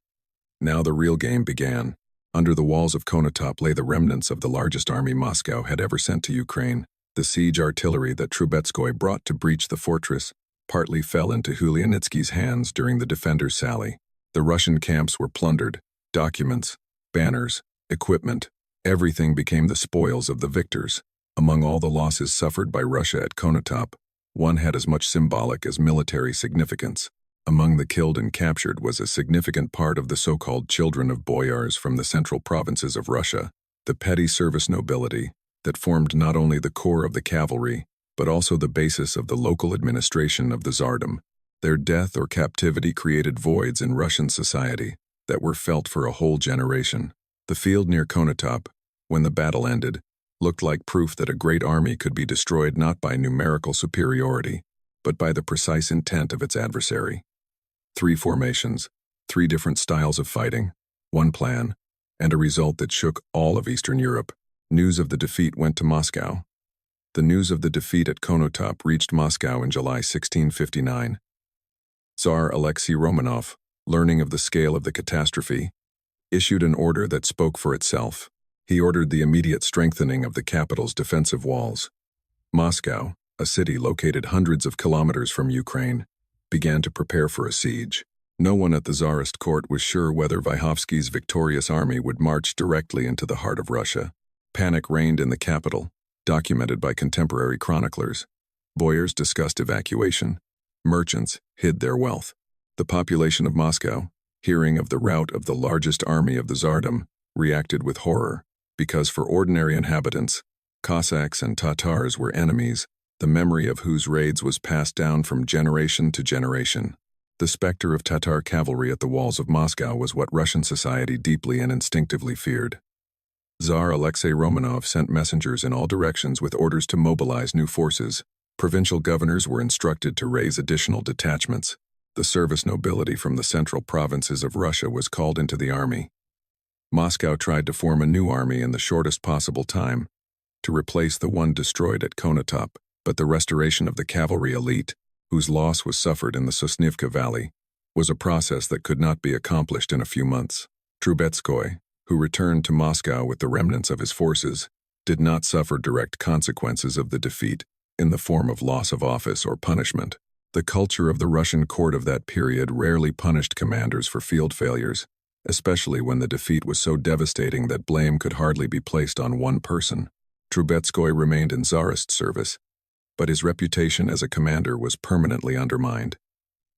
[SPEAKER 1] Now the real game began. Under the walls of Konotop lay the remnants of the largest army Moscow had ever sent to Ukraine. The siege artillery that Trubetskoy brought to breach the fortress partly fell into Hulyanitsky's hands during the defenders' sally. The Russian camps were plundered. Documents, banners, equipment, everything became the spoils of the victors. Among all the losses suffered by Russia at Konotop, one had as much symbolic as military significance. Among the killed and captured was a significant part of the so-called children of boyars from the central provinces of Russia, the petty service nobility that formed not only the core of the cavalry, but also the basis of the local administration of the Tsardom. Their death or captivity created voids in Russian society that were felt for a whole generation. The field near Konotop, when the battle ended, looked like proof that a great army could be destroyed not by numerical superiority, but by the precise intent of its adversary. 3 formations, 3 different styles of fighting, 1 plan, and a result that shook all of Eastern Europe. News of the defeat went to Moscow. The news of the defeat at Konotop reached Moscow in July 1659. Tsar Alexei Romanov, learning of the scale of the catastrophe, issued an order that spoke for itself. He ordered the immediate strengthening of the capital's defensive walls. Moscow, a city located hundreds of kilometers from Ukraine, began to prepare for a siege. No one at the Tsarist court was sure whether Vyhovsky's victorious army would march directly into the heart of Russia. Panic reigned in the capital, documented by contemporary chroniclers. Boyars discussed evacuation. Merchants hid their wealth. The population of Moscow, hearing of the rout of the largest army of the Tsardom, reacted with horror, because for ordinary inhabitants, Cossacks and Tatars were enemies, the memory of whose raids was passed down from generation to generation. The specter of Tatar cavalry at the walls of Moscow was what Russian society deeply and instinctively feared. Tsar Alexei Romanov sent messengers in all directions with orders to mobilize new forces. Provincial governors were instructed to raise additional detachments. The service nobility from the central provinces of Russia was called into the army. Moscow tried to form a new army in the shortest possible time, to replace the one destroyed at Konotop, but the restoration of the cavalry elite, whose loss was suffered in the Sosnivka Valley, was a process that could not be accomplished in a few months. Trubetskoy, who returned to Moscow with the remnants of his forces, did not suffer direct consequences of the defeat in the form of loss of office or punishment. The culture of the Russian court of that period rarely punished commanders for field failures, especially when the defeat was so devastating that blame could hardly be placed on one person. Trubetskoy remained in Tsarist service, but his reputation as a commander was permanently undermined.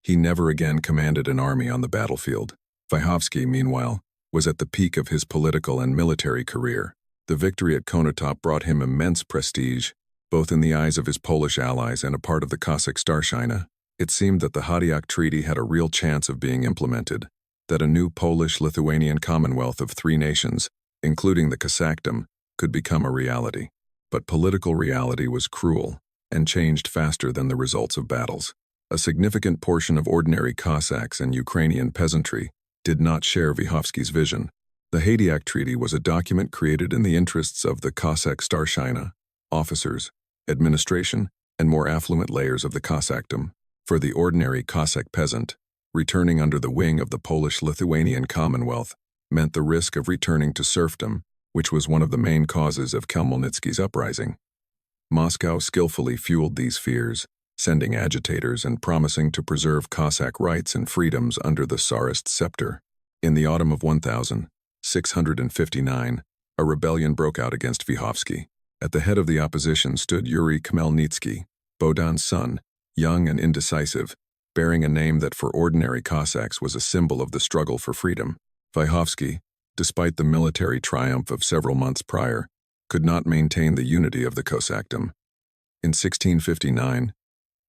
[SPEAKER 1] He never again commanded an army on the battlefield. Vyhovsky, meanwhile, was at the peak of his political and military career. The victory at Konotop brought him immense prestige, both in the eyes of his Polish allies and a part of the Cossack Starshina. It seemed that the Hadiak Treaty had a real chance of being implemented, that a new Polish-Lithuanian Commonwealth of three nations, including the Cossackdom, could become a reality. But political reality was cruel and changed faster than the results of battles. A significant portion of ordinary Cossacks and Ukrainian peasantry did not share Vyhovsky's vision. The Hadiak Treaty was a document created in the interests of the Cossack Starshina, officers, administration, and more affluent layers of the Cossackdom. For the ordinary Cossack peasant, returning under the wing of the Polish-Lithuanian Commonwealth meant the risk of returning to serfdom, which was one of the main causes of Khmelnytsky's uprising. Moscow skillfully fueled these fears, sending agitators and promising to preserve Cossack rights and freedoms under the Tsarist scepter. In the autumn of 1659, a rebellion broke out against Vyhovsky. At the head of the opposition stood Yuri Khmelnytsky, Bohdan's son, young and indecisive, bearing a name that for ordinary Cossacks was a symbol of the struggle for freedom. Vyhovsky, despite the military triumph of several months prior, could not maintain the unity of the Cossackdom. In 1659,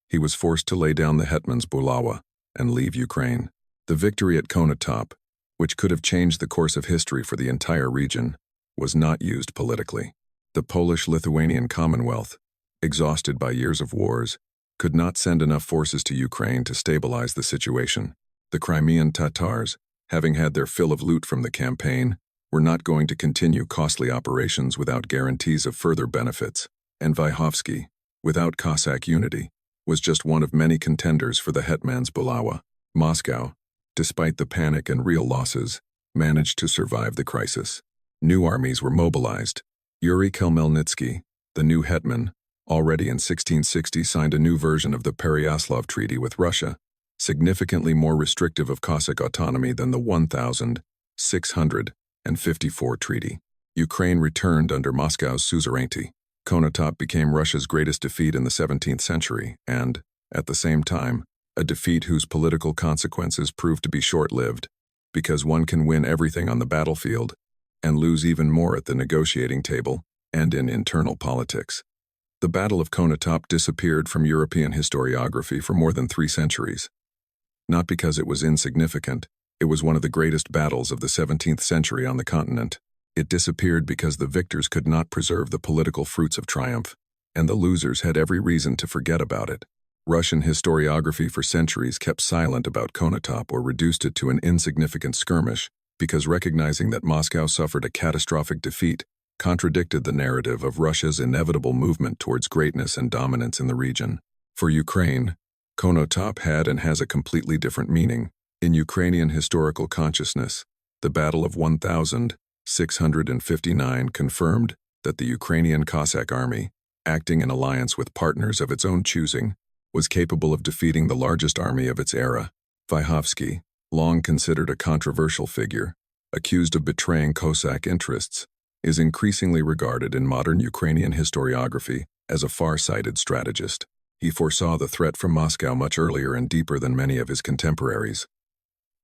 [SPEAKER 1] he was forced to lay down the hetman's bulava and leave Ukraine. The victory at Konotop, which could have changed the course of history for the entire region, was not used politically. The Polish-Lithuanian Commonwealth, exhausted by years of wars, could not send enough forces to Ukraine to stabilize the situation. The Crimean Tatars, having had their fill of loot from the campaign, were not going to continue costly operations without guarantees of further benefits, and Vyhovsky, without Cossack unity, was just one of many contenders for the hetman's bulava. Moscow, despite the panic and real losses, managed to survive the crisis. New armies were mobilized. Yuri Khmelnytsky, the new hetman, already in 1660 signed a new version of the Pereyaslav Treaty with Russia, significantly more restrictive of Cossack autonomy than the 1654 treaty. Ukraine returned under Moscow's suzerainty. Konotop became Russia's greatest defeat in the 17th century and, at the same time, a defeat whose political consequences proved to be short-lived, because one can win everything on the battlefield and lose even more at the negotiating table and in internal politics. The Battle of Konotop disappeared from European historiography for more than 3 centuries. Not because it was insignificant, it was one of the greatest battles of the 17th century on the continent. It disappeared because the victors could not preserve the political fruits of triumph, and the losers had every reason to forget about it. Russian historiography for centuries kept silent about Konotop or reduced it to an insignificant skirmish, because recognizing that Moscow suffered a catastrophic defeat contradicted the narrative of Russia's inevitable movement towards greatness and dominance in the region. For Ukraine, Konotop had and has a completely different meaning. In Ukrainian historical consciousness, the Battle of 1659 confirmed that the Ukrainian Cossack army, acting in alliance with partners of its own choosing, was capable of defeating the largest army of its era. Vyhovsky, long considered a controversial figure, accused of betraying Cossack interests, is increasingly regarded in modern Ukrainian historiography as a far-sighted strategist. He foresaw the threat from Moscow much earlier and deeper than many of his contemporaries.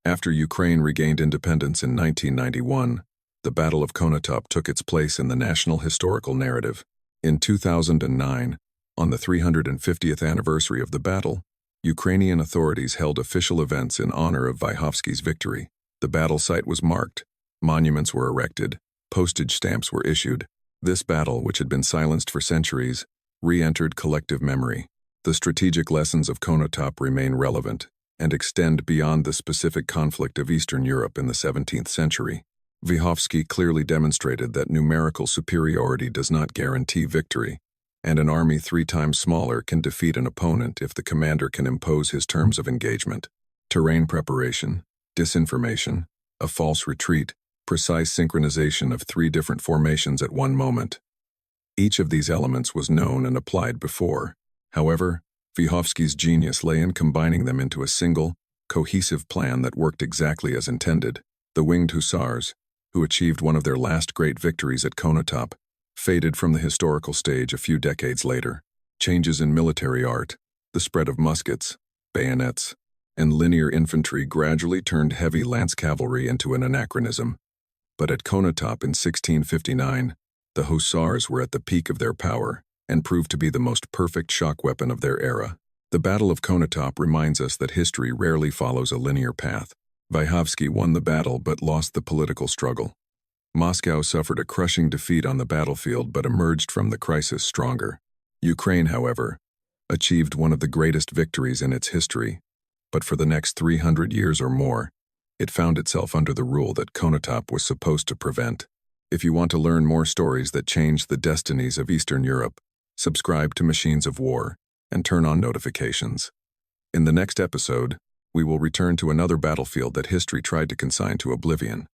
[SPEAKER 1] After Ukraine regained independence in 1991, the Battle of Konotop took its place in the national historical narrative. In 2009, on the 350th anniversary of the battle, Ukrainian authorities held official events in honor of Vyhovsky's victory. The battle site was marked, monuments were erected, postage stamps were issued. This battle, which had been silenced for centuries, re-entered collective memory. The strategic lessons of Konotop remain relevant and extend beyond the specific conflict of Eastern Europe in the 17th century. Vyhovsky clearly demonstrated that numerical superiority does not guarantee victory, and an army 3 times smaller can defeat an opponent if the commander can impose his terms of engagement. Terrain preparation, disinformation, a false retreat, precise synchronization of 3 different formations at one moment. Each of these elements was known and applied before. However, Vyhovsky's genius lay in combining them into a single, cohesive plan that worked exactly as intended. The Winged Hussars, who achieved one of their last great victories at Konotop, faded from the historical stage a few decades later. Changes in military art, the spread of muskets, bayonets, and linear infantry gradually turned heavy lance cavalry into an anachronism. But at Konotop in 1659, the Hussars were at the peak of their power and proved to be the most perfect shock weapon of their era. The Battle of Konotop reminds us that history rarely follows a linear path. Vyhovsky won the battle but lost the political struggle. Moscow suffered a crushing defeat on the battlefield but emerged from the crisis stronger. Ukraine, however, achieved one of the greatest victories in its history, but for the next 300 years or more, it found itself under the rule that Konotop was supposed to prevent. If you want to learn more stories that changed the destinies of Eastern Europe, subscribe to Machines of War and turn on notifications. In the next episode, we will return to another battlefield that history tried to consign to oblivion.